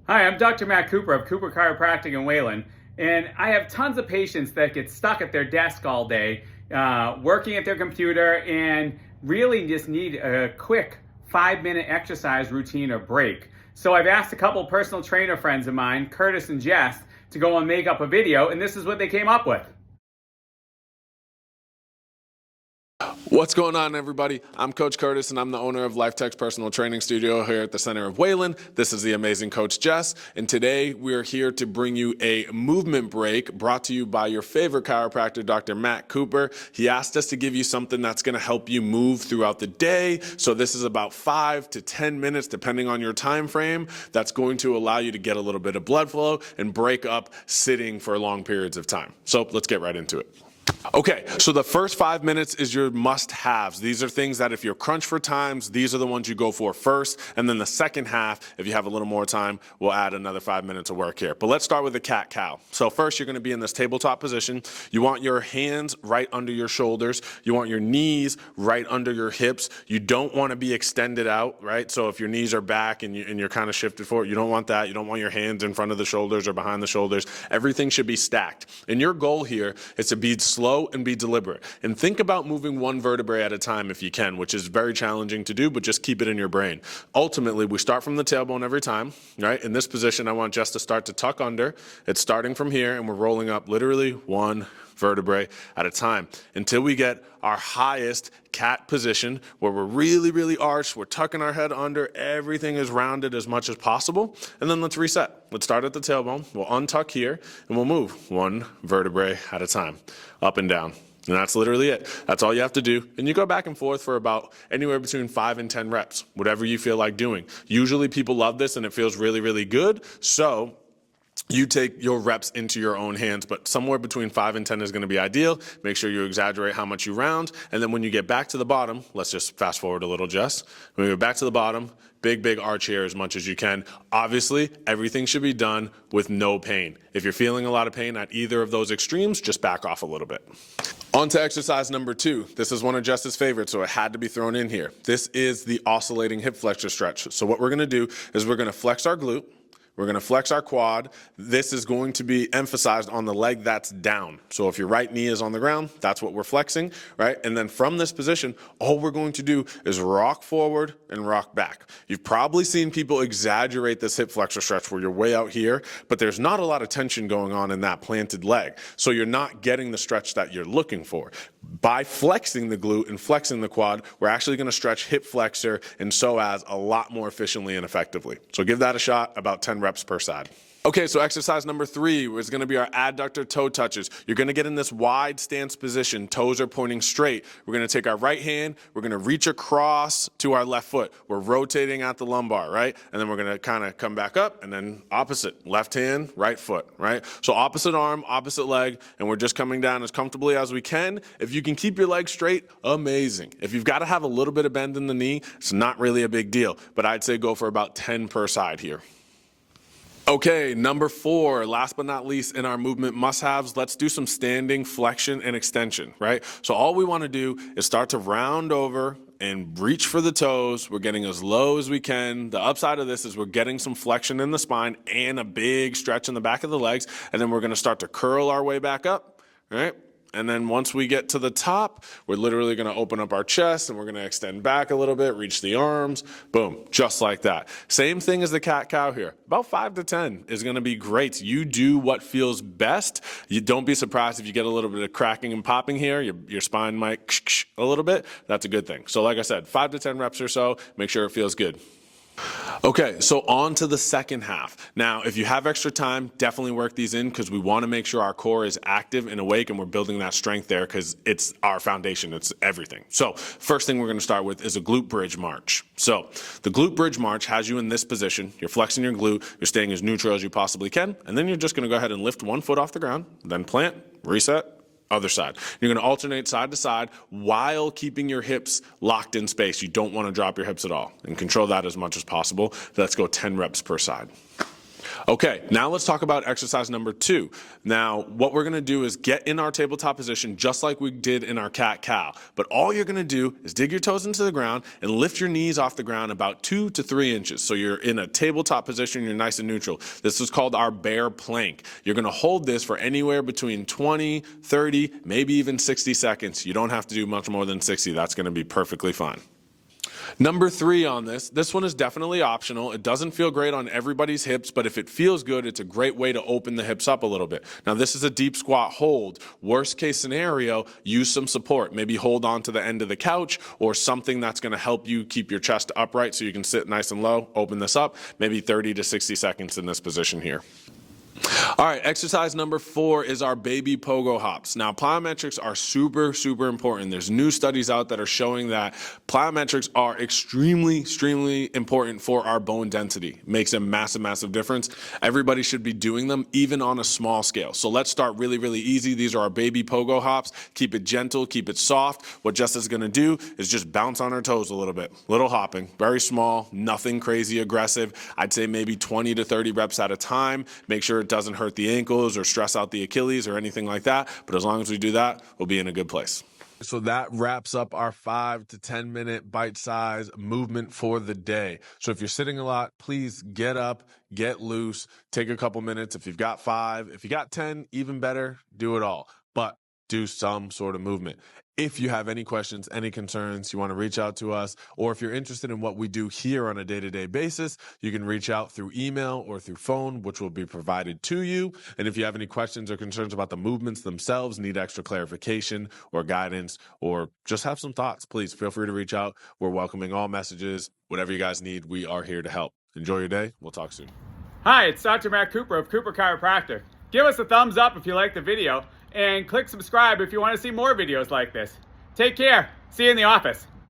Hi, I'm Dr. Matt Cooper of Cooper Chiropractic in Wayland, and I have tons of patients that get stuck at their desk all day, working at their computer, and really just need a quick 5-minute exercise routine or break. So I've asked a couple personal trainer friends of mine, Curtis and Jess, to go and make up a video, and this is what they came up with. What's going on, everybody? I'm Coach Curtis, and I'm the owner of LifeTech's personal training studio here at the center of Wayland. This is the amazing Coach Jess, and today we are here to bring you a movement break brought to you by your favorite chiropractor, Dr. Matt Cooper. He asked us to give you something that's going to help you move throughout the day. So this is about 5 to 10 minutes, depending on your time frame. That's going to allow you to get a little bit of blood flow and break up sitting for long periods of time. So let's get right into it. Okay, so the first 5 minutes is your must-haves. These are things that if you're crunched for times, these are the ones you go for first. And then the second half, if you have a little more time, we'll add another 5 minutes of work here. But let's start with the cat-cow. So first, you're going to be in this tabletop position. You want your hands right under your shoulders. You want your knees right under your hips. You don't want to be extended out, right? So if your knees are back and you're kind of shifted forward, you don't want that. You don't want your hands in front of the shoulders or behind the shoulders. Everything should be stacked. And your goal here is to be slow and be deliberate. And think about moving one vertebrae at a time if you can, which is very challenging to do, but just keep it in your brain. Ultimately, we start from the tailbone every time, right? In this position, I want Jess to start to tuck under. It's starting from here, and we're rolling up literally one vertebrae at a time until we get our highest cat position where we're really, really arched, we're tucking our head under, everything is rounded as much as possible, and then let's reset. Let's start at the tailbone, we'll untuck here, and we'll move one vertebrae at a time, up and down. And that's literally it. That's all you have to do. And you go back and forth for about anywhere between 5 and 10 reps, whatever you feel like doing. Usually people love this and it feels really, really good. So you take your reps into your own hands, but somewhere between 5 and 10 is going to be ideal. Make sure you exaggerate how much you round. And then when you get back to the bottom, let's just fast forward a little, Jess. When you get back to the bottom, big arch here as much as you can. Obviously, everything should be done with no pain. If you're feeling a lot of pain at either of those extremes, just back off a little bit. On to exercise number 2. This is one of Jess's favorites, so it had to be thrown in here. This is the oscillating hip flexor stretch. So what we're going to do is we're going to flex our glute. We're going to flex our quad. This is going to be emphasized on the leg that's down. So if your right knee is on the ground, that's what we're flexing, right? And then from this position, all we're going to do is rock forward and rock back. You've probably seen people exaggerate this hip flexor stretch where you're way out here, but there's not a lot of tension going on in that planted leg. So you're not getting the stretch that you're looking for. By flexing the glute and flexing the quad, we're actually going to stretch hip flexor and psoas a lot more efficiently and effectively. So give that a shot, about 10 reps per side. Okay, so exercise number 3 is going to be our adductor toe touches. You're going to get in this wide stance position. Toes are pointing straight. We're going to take our right hand. We're going to reach across to our left foot. We're rotating at the lumbar, right? And then we're going to kind of come back up and then opposite. Left hand, right foot, right? So opposite arm, opposite leg, and we're just coming down as comfortably as we can. If you can keep your legs straight, amazing. If you've got to have a little bit of bend in the knee, it's not really a big deal. But I'd say go for about 10 per side here. Okay, number 4, last but not least in our movement must-haves, let's do some standing flexion and extension, right? So all we want to do is start to round over and reach for the toes. We're getting as low as we can. The upside of this is we're getting some flexion in the spine and a big stretch in the back of the legs, and then we're going to start to curl our way back up, right? And then once we get to the top, we're literally going to open up our chest and we're going to extend back a little bit, reach the arms, boom, just like that. Same thing as the cat-cow here. About 5 to 10 is going to be great. You do what feels best. You don't be surprised if you get a little bit of cracking and popping here. Your spine might a little bit. That's a good thing. So like I said, 5 to 10 reps or so, make sure it feels good. Okay, so on to the second half. Now, if you have extra time, definitely work these in because we want to make sure our core is active and awake and we're building that strength there because it's our foundation, it's everything. So first thing we're going to start with is a glute bridge march. So the glute bridge march has you in this position. You're flexing your glute, you're staying as neutral as you possibly can, and then you're just going to go ahead and lift one foot off the ground, then plant, reset, other side. You're going to alternate side to side while keeping your hips locked in space. You don't want to drop your hips at all and control that as much as possible. Let's go 10 reps per side. Okay, now let's talk about exercise number 2. Now, what we're going to do is get in our tabletop position just like we did in our cat-cow. But all you're going to do is dig your toes into the ground and lift your knees off the ground about 2 to 3 inches. So you're in a tabletop position, you're nice and neutral. This is called our bear plank. You're going to hold this for anywhere between 20, 30, maybe even 60 seconds. You don't have to do much more than 60. That's going to be perfectly fine. Number 3 on this one is definitely optional. It doesn't feel great on everybody's hips, but if it feels good, it's a great way to open the hips up a little bit. Now, this is a deep squat hold. Worst case scenario, use some support. Maybe hold on to the end of the couch or something that's going to help you keep your chest upright so you can sit nice and low. Open this up, maybe 30 to 60 seconds in this position here. All right, exercise number 4 is our baby pogo hops. Now, plyometrics are super, super important. There's new studies out that are showing that plyometrics are extremely important for our bone density. Makes a massive, massive difference. Everybody should be doing them, even on a small scale. So let's start really, really easy. These are our baby pogo hops. Keep it gentle, keep it soft. What Jess is gonna do is just bounce on her toes a little bit. Little hopping, very small, nothing crazy aggressive. I'd say maybe 20 to 30 reps at a time. Make sure it doesn't hurt the ankles or stress out the Achilles or anything like that. But as long as we do that, we'll be in a good place. So that wraps up our 5 to 10 minute bite-size movement for the day. So if you're sitting a lot, please get up, get loose, take a couple minutes. If you've got 5, if you got 10, even better, do it all. But do some sort of movement. If you have any questions, any concerns, you want to reach out to us, or if you're interested in what we do here on a day-to-day basis, you can reach out through email or through phone, which will be provided to you. And if you have any questions or concerns about the movements themselves, need extra clarification or guidance, or just have some thoughts, please feel free to reach out. We're welcoming all messages. Whatever you guys need, we are here to help. Enjoy your day. We'll talk soon. Hi, it's Dr. Matt Cooper of Cooper Chiropractic. Give us a thumbs up if you like the video, and click subscribe if you want to see more videos like this. Take care. See you in the office.